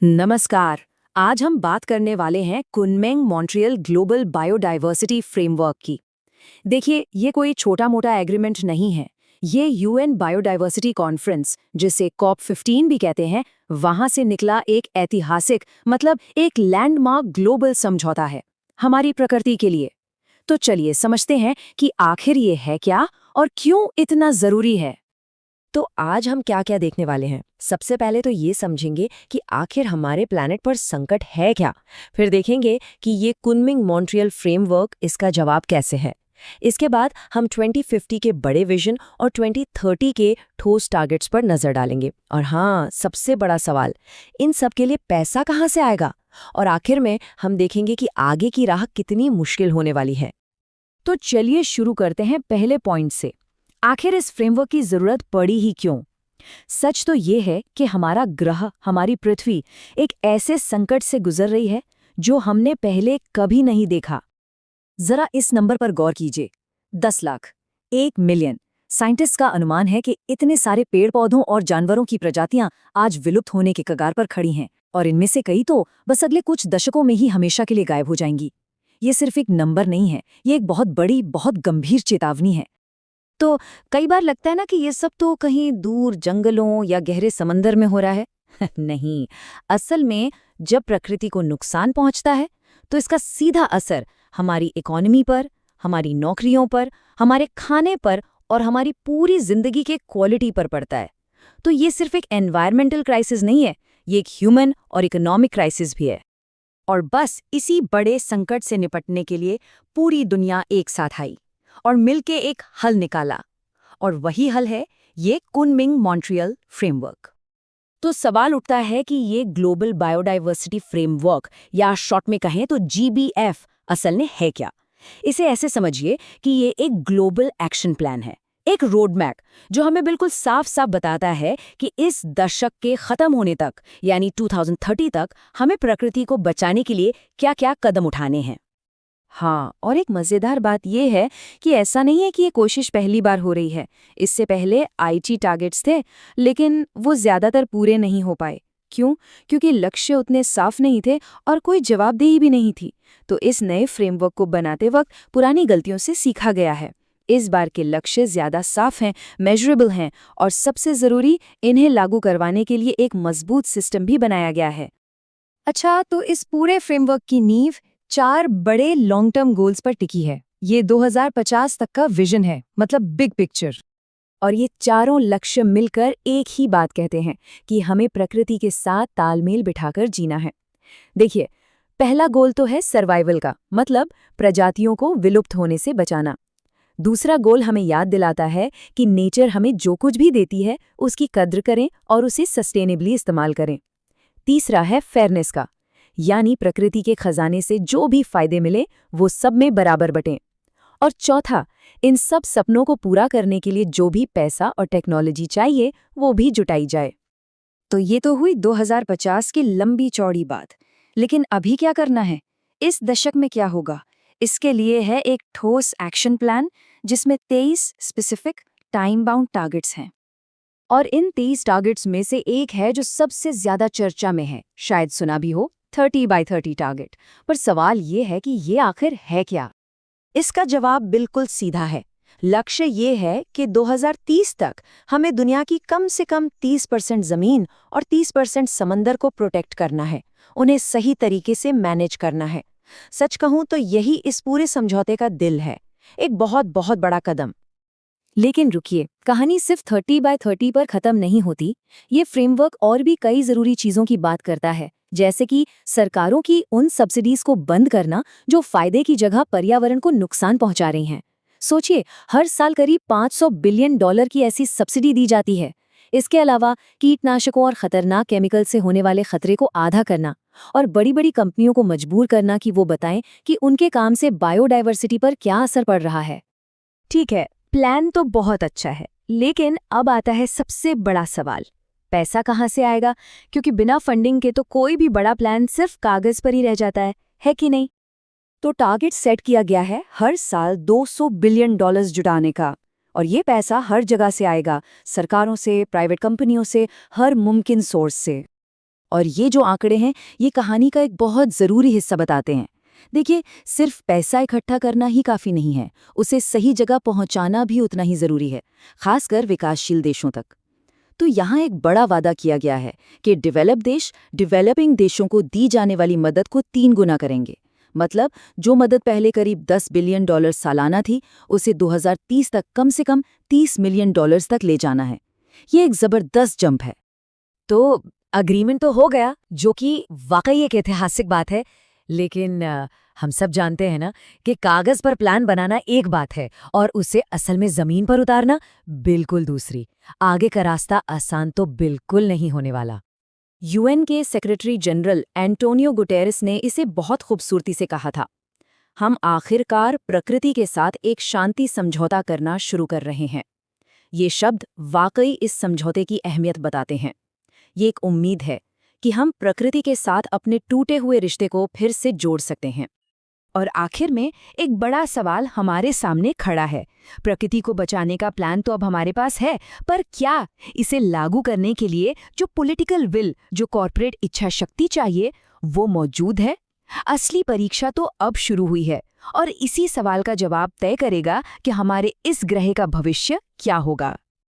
नमस्कार। आज हम बात करने वाले हैं Kunming Montreal global biodiversity framework की। देखिए, ये कोई छोटा मोटा एग्रीमेंट नहीं है। ये यूएन बायोडायवर्सिटी कॉन्फ्रेंस, जिसे कॉप 15 भी कहते हैं, वहां से निकला एक ऐतिहासिक एक लैंडमार्क ग्लोबल समझौता है हमारी प्रकृति के लिए। तो चलिए समझते हैं कि आखिर ये है क्या और क्यों इतना जरूरी है। तो आज हम क्या क्या देखने वाले हैं। सबसे पहले तो ये समझेंगे कि आखिर हमारे प्लैनेट पर संकट है क्या। फिर देखेंगे कि ये कुनमिंग मॉन्ट्रियल फ्रेमवर्क इसका जवाब कैसे है। इसके बाद हम 2050 के बड़े विजन और 2030 के ठोस टारगेट्स पर नजर डालेंगे। और हाँ, सबसे बड़ा सवाल, इन सब के लिए पैसा कहाँ से आएगा। और आखिर में हम देखेंगे कि आगे की राह कितनी मुश्किल होने वाली है। तो चलिए शुरू करते हैं पहले पॉइंट से। आखिर इस फ्रेमवर्क की जरूरत पड़ी ही क्यों? सच तो ये है कि हमारा ग्रह, हमारी पृथ्वी, एक ऐसे संकट से गुजर रही है जो हमने पहले कभी नहीं देखा। जरा इस नंबर पर गौर कीजिए, 10 लाख, 1 मिलियन। साइंटिस्ट का अनुमान है कि इतने सारे पेड़ पौधों और जानवरों की प्रजातियां आज विलुप्त होने के कगार पर खड़ी हैं, और इनमें से कई तो बस अगले कुछ दशकों में ही हमेशा के लिए गायब हो जाएंगी। ये सिर्फ एक नंबर नहीं है, ये एक बहुत बड़ी, बहुत गंभीर चेतावनी है। तो कई बार लगता है ना कि ये सब तो कहीं दूर जंगलों या गहरे समंदर में हो रहा है। नहीं, असल में जब प्रकृति को नुकसान पहुंचता है तो इसका सीधा असर हमारी इकोनॉमी पर, हमारी नौकरियों पर, हमारे खाने पर और हमारी पूरी जिंदगी के क्वालिटी पर पड़ता है। तो ये सिर्फ एक एनवायरमेंटल क्राइसिस नहीं है, ये एक ह्यूमन और इकोनॉमिक क्राइसिस भी है। और बस इसी बड़े संकट से निपटने के लिए पूरी दुनिया एक साथ आई और मिलके एक हल निकाला, और वही हल है ये कुनमिंग मॉन्ट्रियल फ्रेमवर्क। तो सवाल उठता है कि ये ग्लोबल बायोडायवर्सिटी फ्रेमवर्क, या शॉर्ट में कहें तो GBF, असल में है क्या? इसे ऐसे समझिए कि ये एक ग्लोबल एक्शन प्लान है, एक रोड मैप जो हमें बिल्कुल साफ साफ बताता है कि इस दशक के खत्म होने तक, यानी 2030 तक, हमें प्रकृति को बचाने के लिए क्या क्या कदम उठाने हैं। हाँ, और एक मज़ेदार बात यह है कि ऐसा नहीं है कि ये कोशिश पहली बार हो रही है। इससे पहले आईटी टारगेट्स थे, लेकिन वो ज़्यादातर पूरे नहीं हो पाए। क्यों? क्योंकि लक्ष्य उतने साफ नहीं थे और कोई जवाबदेही भी नहीं थी। तो इस नए फ्रेमवर्क को बनाते वक्त पुरानी गलतियों से सीखा गया है। इस बार के लक्ष्य ज़्यादा साफ हैं, मेजरेबल हैं, और सबसे ज़रूरी, इन्हें लागू करवाने के लिए एक मजबूत सिस्टम भी बनाया गया है। अच्छा, तो इस पूरे फ्रेमवर्क की नींव 4 बड़े लॉन्ग टर्म गोल्स पर टिकी है। ये 2050 तक का विजन है, मतलब बिग पिक्चर। और ये चारों लक्ष्य मिलकर एक ही बात कहते हैं कि हमें प्रकृति के साथ तालमेल बिठाकर जीना है। देखिए, पहला गोल तो है सर्वाइवल का, मतलब प्रजातियों को विलुप्त होने से बचाना। दूसरा गोल हमें याद दिलाता है कि नेचर हमें जो कुछ भी देती है उसकी कद्र करें और उसे सस्टेनेबली इस्तेमाल करें। तीसरा है फेयरनेस का, यानी प्रकृति के खजाने से जो भी फायदे मिले वो सब में बराबर बटें। और चौथा, इन सब सपनों को पूरा करने के लिए जो भी पैसा और टेक्नोलॉजी चाहिए वो भी जुटाई जाए। तो ये तो हुई 2050 की लंबी चौड़ी बात। लेकिन अभी क्या करना है? इस दशक में क्या होगा? इसके लिए है एक ठोस एक्शन प्लान, जिसमें 23 स्पेसिफिक टाइम बाउंड टारगेट्स हैं। और इन 23 टारगेट्स में से एक है जो सबसे ज्यादा चर्चा में है, शायद सुना भी हो, 30 by 30 टारगेट। पर सवाल ये है कि ये आखिर है क्या? इसका जवाब बिल्कुल सीधा है। लक्ष्य ये है कि 2030 तक हमें दुनिया की कम से कम 30% जमीन और 30% समंदर को प्रोटेक्ट करना है, उन्हें सही तरीके से मैनेज करना है। सच कहूं तो यही इस पूरे समझौते का दिल है, एक बहुत बहुत बड़ा कदम। लेकिन रुकिए, कहानी सिर्फ 30 by 30 पर खत्म नहीं होती। ये फ्रेमवर्क और भी कई जरूरी चीजों की बात करता है, जैसे कि सरकारों की उन सब्सिडीज को बंद करना जो फायदे की जगह पर्यावरण को नुकसान पहुंचा रही हैं। सोचिए, हर साल करीब $500 बिलियन की ऐसी सब्सिडी दी जाती है। इसके अलावा कीटनाशकों और खतरनाक केमिकल से होने वाले खतरे को आधा करना, और बड़ी बड़ी कंपनियों को मजबूर करना कि वो बताएं कि उनके काम से बायोडायवर्सिटी पर क्या असर पड़ रहा है। ठीक है, प्लान तो बहुत अच्छा है, लेकिन अब आता है सबसे बड़ा सवाल, पैसा कहाँ से आएगा? क्योंकि बिना फंडिंग के तो कोई भी बड़ा प्लान सिर्फ कागज पर ही रह जाता है कि नहीं? तो टारगेट सेट किया गया है हर साल $200 बिलियन जुटाने का, और ये पैसा हर जगह से आएगा, सरकारों से, प्राइवेट कंपनियों से, हर मुमकिन सोर्स से। और ये जो आंकड़े हैं ये कहानी का एक बहुत ज़रूरी हिस्सा बताते हैं। देखिए, सिर्फ पैसा इकट्ठा करना ही काफ़ी नहीं है, उसे सही जगह पहुंचाना भी उतना ही ज़रूरी है, खासकर विकासशील देशों तक। तो यहाँ एक बड़ा वादा किया गया है कि डेवलप देश डेवलपिंग देशों को दी जाने वाली मदद को 3 गुना करेंगे। मतलब जो मदद पहले करीब $10 बिलियन सालाना थी, उसे 2030 तक कम से कम $30 मिलियन तक ले जाना है। ये एक ज़बरदस्त जंप है। तो अग्रीमेंट तो हो गया, जो कि वाकई एक ऐतिहासिक बात है। लेकिन हम सब जानते हैं ना कि कागज पर प्लान बनाना एक बात है और उसे असल में जमीन पर उतारना बिल्कुल दूसरी। आगे का रास्ता आसान तो बिल्कुल नहीं होने वाला। यूएन के सेक्रेटरी जनरल एंटोनियो गुटेरेस ने इसे बहुत खूबसूरती से कहा था, हम आखिरकार प्रकृति के साथ एक शांति समझौता करना शुरू कर रहे हैं। ये शब्द वाकई इस समझौते की अहमियत बताते हैं। ये एक उम्मीद है कि हम प्रकृति के साथ अपने टूटे हुए रिश्ते को फिर से जोड़ सकते हैं। और आखिर में एक बड़ा सवाल हमारे सामने खड़ा है। प्रकृति को बचाने का प्लान तो अब हमारे पास है, पर क्या इसे लागू करने के लिए जो पॉलिटिकल विल, जो कॉर्पोरेट इच्छा शक्ति चाहिए, वो मौजूद है? असली परीक्षा तो अब शुरू हुई है और इसी सवाल का जवाब तय करेगा कि हमारे इस ग्रह का भविष्य क्या होगा।